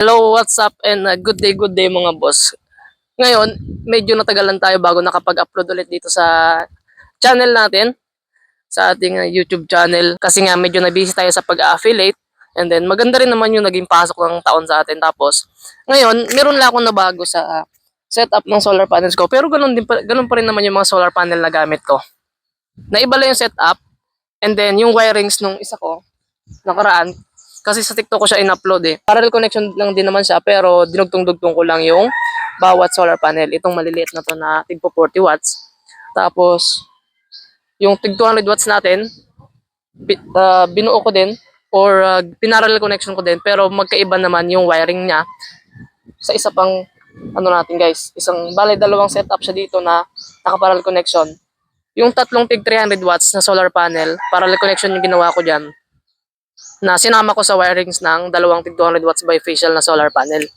Hello, what's up and good day mga boss. Ngayon, medyo natagalan tayo bago nakapag-upload ulit dito sa channel natin, sa ating YouTube channel. Kasi nga medyo na-busy tayo sa pag-affiliate and then maganda rin naman yung naging pasok ng taon sa atin. Tapos, ngayon, meron lang akong nabago sa setup ng solar panels ko. Pero ganun pa rin naman yung mga solar panel na gamit ko. Naiba lang yung setup and then yung wirings nung isa ko, nakaraan, kasi sa TikTok ko siya in-upload eh. Parallel connection lang din naman siya pero dinugtong-dugtong ko lang yung bawat solar panel. Itong maliliit na to na tigpo 40 watts. Tapos yung tig 200 watts natin, binuo ko din or pinarallel connection ko din pero magkaiba naman yung wiring niya sa isa pang ano natin guys. Dalawang setup siya dito na naka-parallel connection. Yung tatlong tig 300 watts na solar panel, parallel connection yung ginawa ko diyan na sinama ko sa wirings ng dalawang tig 200 watts bifacial na solar panel.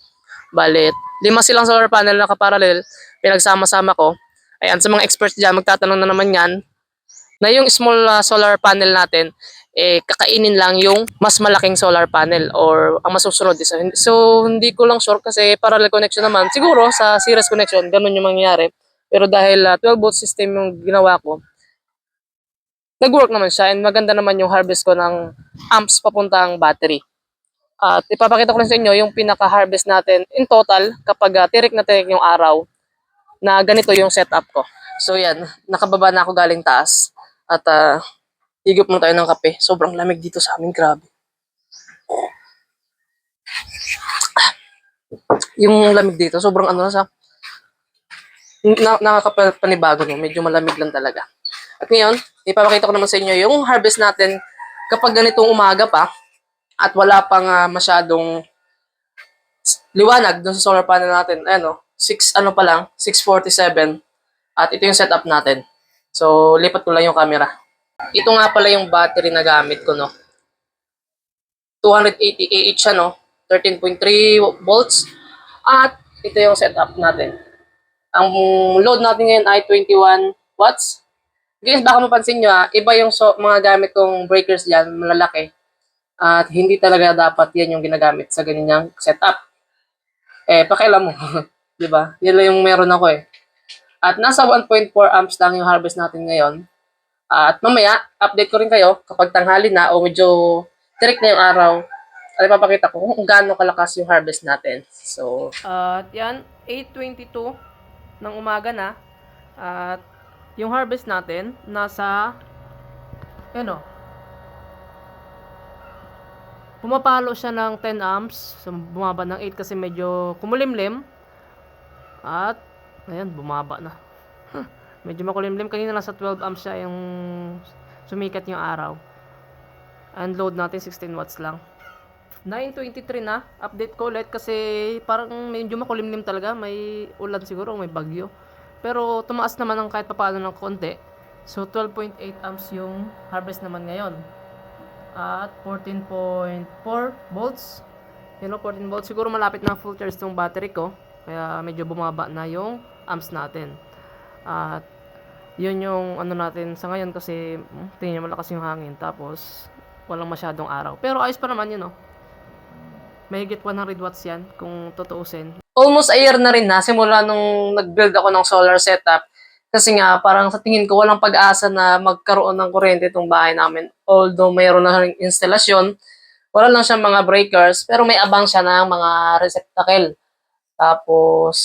Balit, 5 silang solar panel na kaparallel, pinagsama-sama ko. Ayan, sa mga experts dyan, magtatanong na naman yan, na yung small solar panel natin, kakainin lang yung mas malaking solar panel or ang masusunod. So, hindi ko lang sure kasi parallel connection naman. Siguro, sa series connection, ganun yung mangyayari. Pero dahil 12 volt system yung ginawa ko, nag-work naman siya and maganda naman yung harvest ko ng amps papuntang battery. At ipapakita ko rin sa inyo yung pinaka-harvest natin in total kapag tirik na tirik yung araw na ganito yung setup ko. So yan, nakababa na ako galing taas at higop mo tayo ng kape. Sobrang lamig dito sa amin, grabe. Yung lamig dito, sobrang ano na sa nakakapanibago no, medyo malamig lang talaga. At ngayon, ipapakita ko naman sa inyo yung harvest natin kapag ganitong umaga pa at wala pang masyadong liwanag dun sa solar panel natin. Ayan o, 6 ano pa lang, 6:47. At ito yung setup natin. So, lipat ko lang yung camera. Ito nga pala yung battery na gamit ko, no. 280 AH siya, no. 13.3 volts. At ito yung setup natin. Ang load natin ngayon ay 21 watts. Guys, baka mapansin nyo iba yung mga gamit kong breakers dyan, malalaki. At hindi talaga dapat yan yung ginagamit sa ganyang setup. Pakialam mo. Diba? Yan lang yung meron ako eh. At nasa 1.4 amps lang yung harvest natin ngayon. At mamaya, update ko rin kayo kapag tanghali na o medyo tirik na yung araw. At ipapakita ko kung gaano kalakas yung harvest natin. So, at yan, 8:22 ng umaga na. At yung harvest natin, nasa, ano, pumapalo siya ng 10 amps. So, bumaba ng 8 kasi medyo kumulimlim. At, ayan, bumaba na. Medyo makulimlim. Kanina nasa 12 amps siya yung sumikat yung araw. And load natin 16 watts lang. 9:23 na. Update ko ulit kasi parang medyo makulimlim talaga. May ulan siguro, may bagyo. Pero tumaas naman ng kahit papaano ng konti. So 12.8 amps yung harvest naman ngayon. At 14.4 volts. You know, 14 volts. Siguro malapit na full charge tong battery ko. Kaya medyo bumaba na yung amps natin. At yun yung ano natin sa ngayon kasi tingnan nyo malakas yung hangin. Tapos walang masyadong araw. Pero ayos pa naman yun, no? Mahigit 100 watts yan kung tutuusin. Almost a year na rin na simula nung nag-build ako ng solar setup. Kasi nga parang sa tingin ko walang pag-asa na magkaroon ng kuryente itong bahay namin. Although mayroon na ring instalasyon, wala lang siyang mga breakers, pero may abang siya ng mga receptacle. Tapos,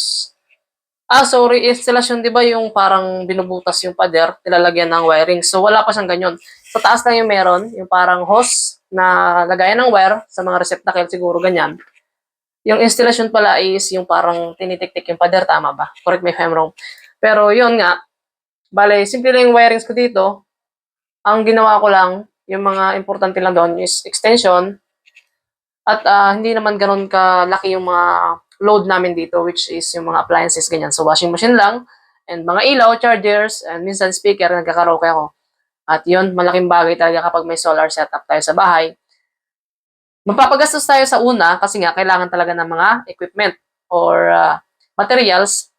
installation, di ba yung parang binubutas yung pader, nilalagyan ng wiring. So, wala pa siyang ganyan. Sa taas lang yung meron, yung parang hose na lagayan ng wire sa mga receptacle, siguro ganyan. Yung installation pala is yung parang tinitik-tik yung pader, tama ba? Correct me if I'm wrong. Pero yun nga, bale, simple lang yung wirings ko dito. Ang ginawa ko lang, yung mga importante lang doon is extension. At hindi naman ganun kalaki yung mga load namin dito, which is yung mga appliances, ganyan. So, washing machine lang, and mga ilaw, chargers, and minsan speaker, nagkakaraoke ako. At yun, malaking bagay talaga kapag may solar setup tayo sa bahay. Magpapagastos tayo sa una kasi nga kailangan talaga ng mga equipment or materials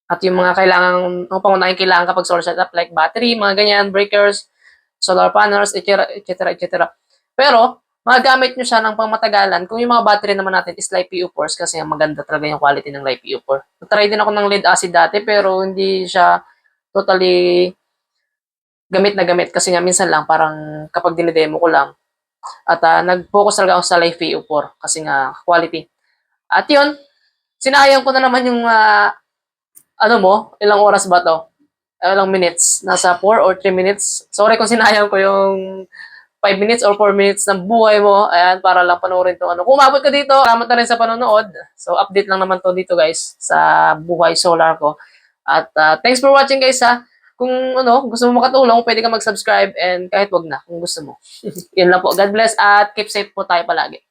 at yung mga kailangan, ang pangunahing kailangan kapag solar setup like battery, mga ganyan, breakers, solar panels, etc. etc. etc. Pero, Magagamit nyo siya ng pangmatagalan. Kung yung mga battery naman natin is LiPo4 kasi maganda talaga yung quality ng LiPo4. Nag-try din ako ng lead acid dati pero hindi siya totally gamit na gamit kasi nga minsan lang parang kapag dinedemo ko lang at nag-focus talaga ako sa LiPo4 kasi nga quality. At yun, sinayang ko na naman yung ano mo, ilang oras ba to? Ilang minutes? Nasa 4 or 3 minutes. Sorry kung sinayang ko yung 5 minutes or 4 minutes ng buhay mo. Ayan, para lang panoorin tong ano. Kung umabot ka dito, salamat na rin sa panonood. So, update lang naman to dito guys sa buhay solar ko. At thanks for watching guys ha. Kung ano, gusto mo makatulong, pwede ka mag-subscribe and kahit wag na kung gusto mo. Yun lang po. God bless at keep safe po tayo palagi.